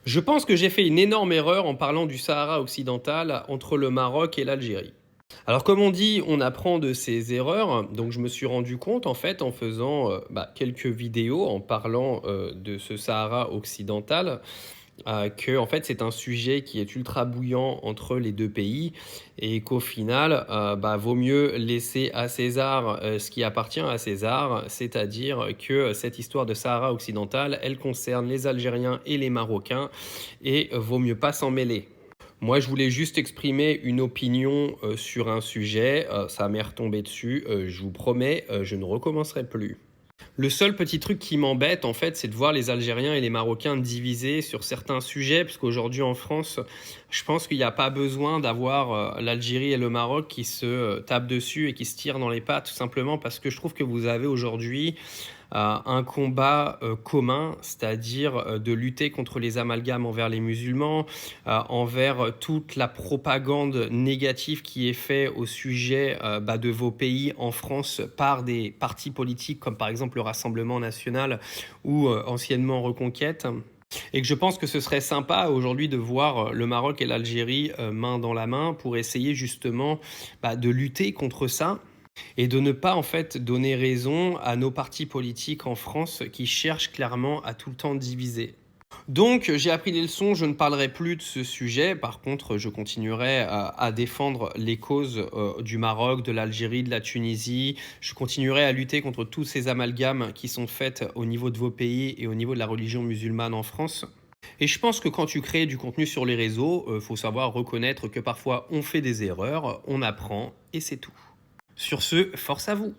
Je pense que j'ai fait une énorme erreur en parlant du Sahara occidental entre le Maroc et l'Algérie. Alors comme on dit, on apprend de ses erreurs, donc je me suis rendu compte en fait en faisant quelques vidéos en parlant de ce Sahara occidental que en fait c'est un sujet qui est ultra bouillant entre les deux pays et qu'au final vaut mieux laisser à César ce qui appartient à César, c'est-à-dire que cette histoire de Sahara occidental elle concerne les Algériens et les Marocains et vaut mieux pas s'en mêler. Moi, je voulais juste exprimer une opinion sur un sujet. Ça m'est retombé dessus. Je vous promets, je ne recommencerai plus. Le seul petit truc qui m'embête, en fait, c'est de voir les Algériens et les Marocains divisés sur certains sujets, parce qu'aujourd'hui en France, je pense qu'il n'y a pas besoin d'avoir l'Algérie et le Maroc qui se tapent dessus et qui se tirent dans les pattes, tout simplement parce que je trouve que vous avez aujourd'hui un combat commun, c'est-à-dire de lutter contre les amalgames envers les musulmans, envers toute la propagande négative qui est faite au sujet de vos pays en France par des partis politiques comme par exemple le Rassemblement national ou anciennement Reconquête. Et que je pense que ce serait sympa aujourd'hui de voir le Maroc et l'Algérie main dans la main pour essayer justement de lutter contre ça et de ne pas en fait donner raison à nos partis politiques en France qui cherchent clairement à tout le temps diviser. Donc j'ai appris des leçons, je ne parlerai plus de ce sujet, par contre je continuerai à défendre les causes du Maroc, de l'Algérie, de la Tunisie, je continuerai à lutter contre tous ces amalgames qui sont faits au niveau de vos pays et au niveau de la religion musulmane en France. Et je pense que quand tu crées du contenu sur les réseaux, faut savoir reconnaître que parfois on fait des erreurs, on apprend et c'est tout. Sur ce, force à vous!